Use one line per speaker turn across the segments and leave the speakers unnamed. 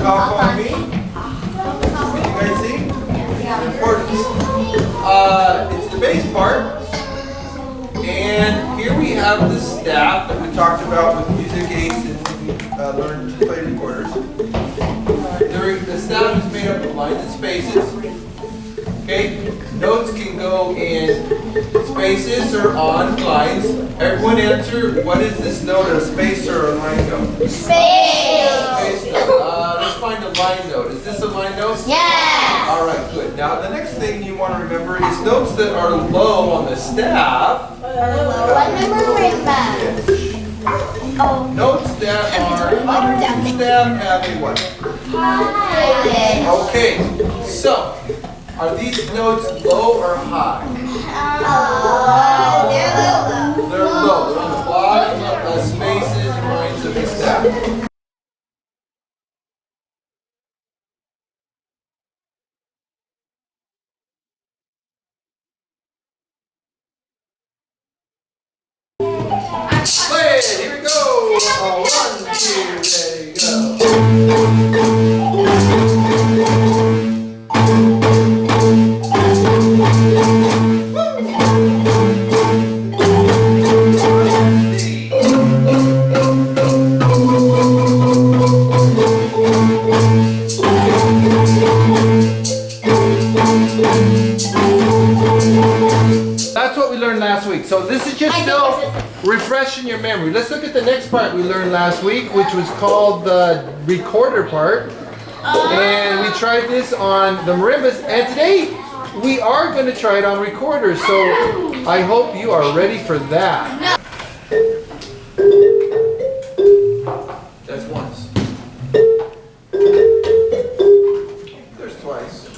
How far me? Can you guys see? Important. It's the bass part. And here we have the staff that we talked about with music aids and we learned to play recorders. The staff is made up of lines and spaces. Okay? Notes can go in spaces or on lines. Everyone answer, what is this note, a space or a line note?
Space.
Let's find a line note. Is this a line note?
Yes.
All right, good. Now the next thing you want to remember is notes that are low on the staff.
What number marimba? Oh.
Notes that are high on the staff have a what?
High.
Okay, so are these notes low or high?
They're low.
They're low. They're on the bottom of the spaces and lines of the staff. Play it. Here we go. 1, 2, ready, go. That's what we learned last week. So this is just still refreshing your memory. Let's look at the next part we learned last week, which was called the recorder part. And we tried this on the marimbas. And today we are going to try it on recorders. So I hope you are ready for that. That's once. There's twice.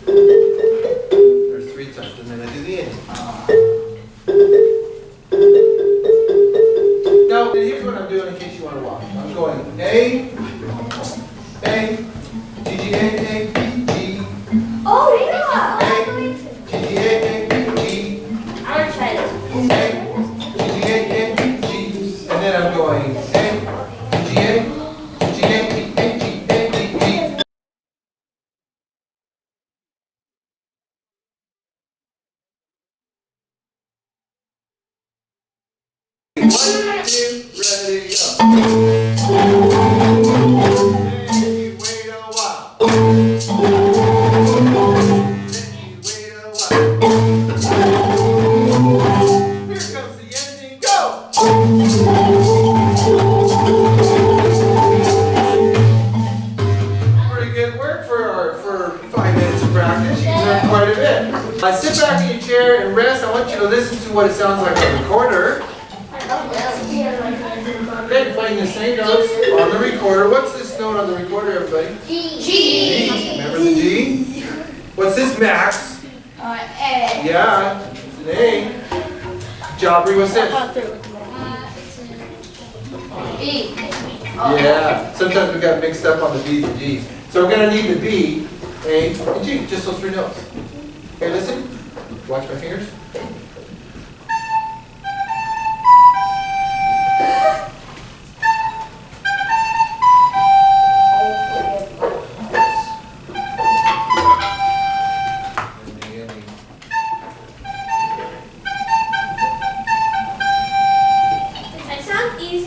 There's 3 times, and then I do the ending. Now, here's what I'm doing in case you want to watch. I'm going A, G, G, A, G.
Oh, yeah.
A, G, G, A, G.
I want to try this.
A, G, G, A, G. And then I'm going A, G, A, G, A, G, A, G, A, G, G. One, two, ready, go. Then you wait a while. Then you wait a while. Here comes the ending, go! Pretty good work for 5 minutes of practice. You learned quite a bit. Sit back in your chair and rest. I want you to listen to what it sounds like on the recorder. Okay, playing the same notes on the recorder. What's this note on the recorder, everybody?
G.
G. Remember the G? What's this, Max?
A.
Yeah, it's an A. Jabri, what's this?
B.
Yeah, sometimes we got mixed up on the B's and G's. So we're going to need the B, A, and G, just those 3 notes. Okay, listen. Watch my fingers.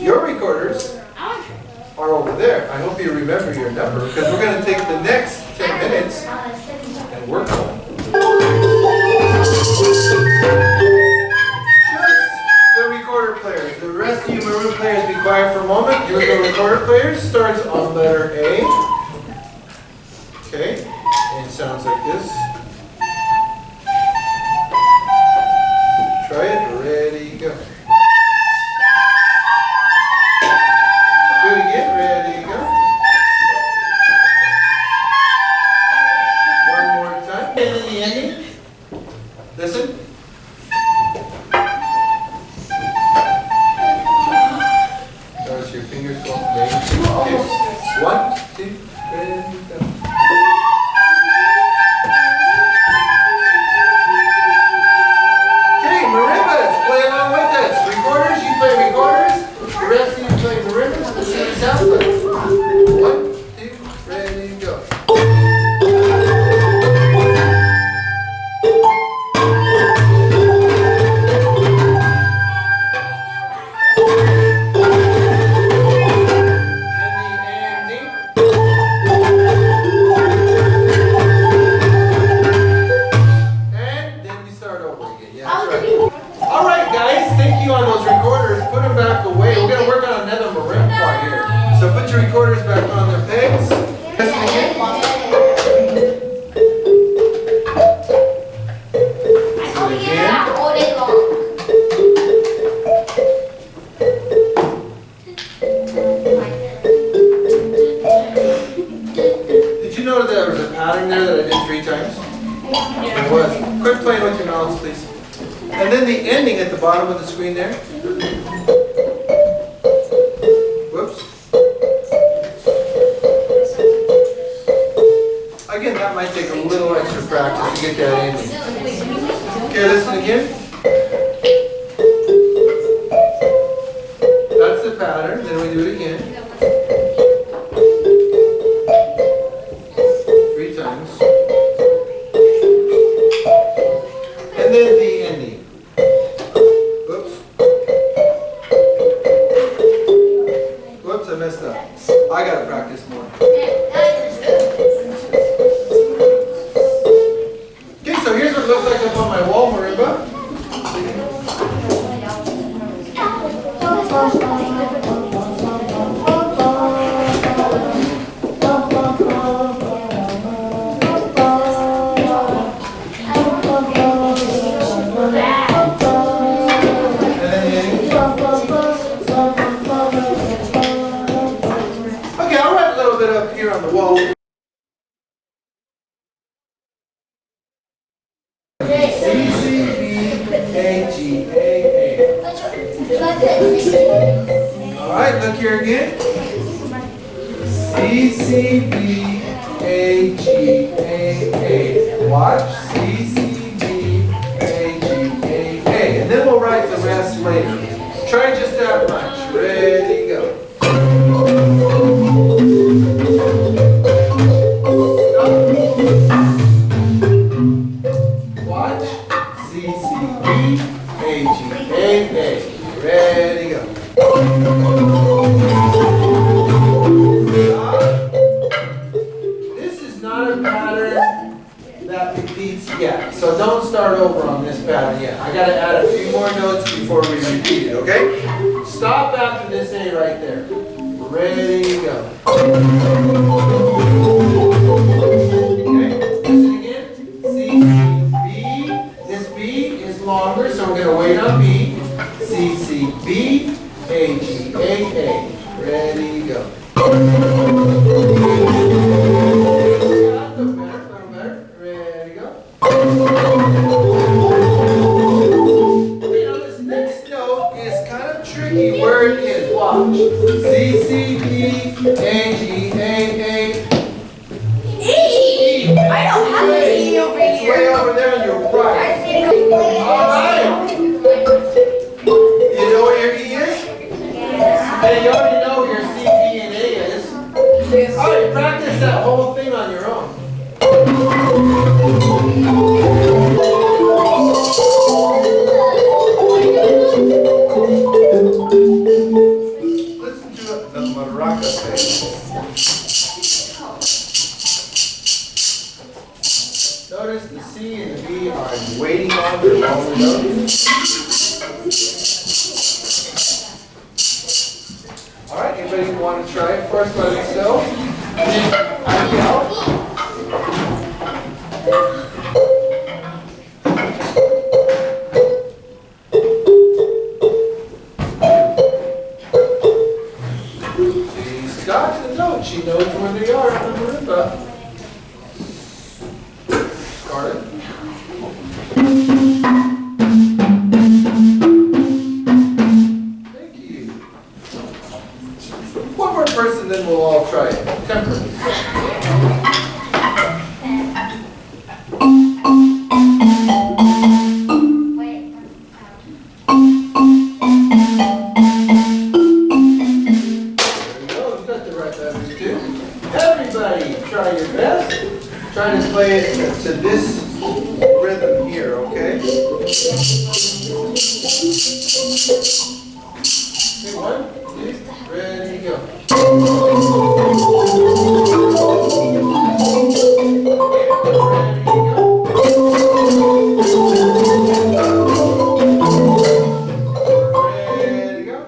Your recorders are over there. I hope you remember your number because we're going to take the next 10 minutes and work on it. Just the recorder players. The rest of you maroon players, be quiet for a moment. Here we go. Recorder players starts on letter A. Okay, and it sounds like this. Try it. Ready, go. Do it again. Ready, go. One more time. And then the ending. Listen. Notice your fingers go up. Okay. 1, 2, ready, go. a pattern there that I did 3 times? It was. Quit playing with your mouths, please. And then the ending at the bottom of the screen there. Whoops. Again, that might take a little extra practice to get that ending. Okay, listen again. That's the pattern. Then we do it again. 3 times. And then the ending. Whoops. Whoops, I messed up. I gotta practice more. Okay, so here's what it looks like up on my wall, marimba. Okay, I'll write a little bit up here on the wall. C-C-B-A-G-A-A. All right, look here again. C-C-B-A-G-A-A. Watch. C-C-B-A-G-A-A. And then we'll write the rest later. Try just that much. Ready, go. Watch. C-C-B-A-G-A-A. Ready, go. This is not a pattern that repeats yet. So don't start over on this pattern yet. I got to add a few more notes before we repeat it, okay? Stop after this A right there. Ready, go. Okay, listen again. C, B. This B is longer, so we're going to wait on B. C, C, B, A, G, A, A. Ready, go. Word is watch. C C B A G A A.
E. I don't have an E over
It's
here.
way over there on your right. All right. You know where your E is? Hey, you already know where your C, B, and A is. All right, practice that whole thing on your own. Listen to the maraca thing. Notice the C and the B are waiting longer, longer notes. All right, anybody want to try it first by themselves? She's got the note. She knows where they are on the marimba. Started. Thank you. One more person, then we'll all try it. Temper. Everybody, try your best. Try to play it to this rhythm here, okay? Okay, 1, 2, ready, go. Ready, go. Ready, go.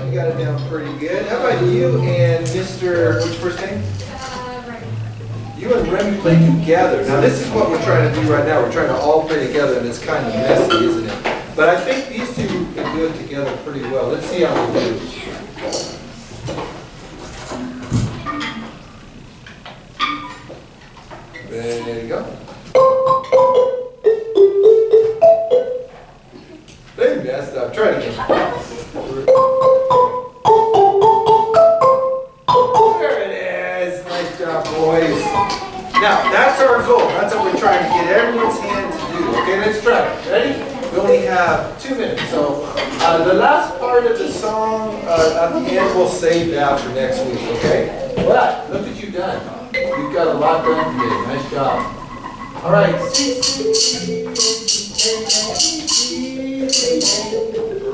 You got it down pretty good. How about you and Mr. What's your first name? You and Remy play together. Now this is what we're trying to do right now. We're trying to all play together, and it's kind of messy, isn't it? But I think these two could do do it together pretty well. Let's see how we do. There you go. They messed up. Try it again. There it is. Nice job, boys. Now, that's our goal. That's what we're trying to get everyone's hand to do. Okay, let's try it. Ready? We only have 2 minutes. So, the last part of the song at the end, we'll save that for next week. Okay? But, look what you've done. You've got a lot done today. Nice job. All right.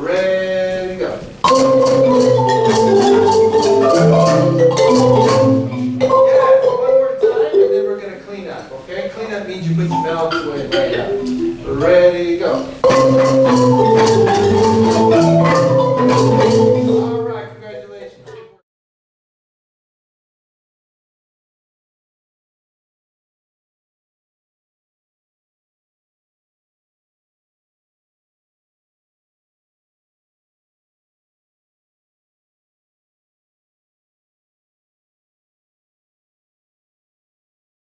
Ready, go.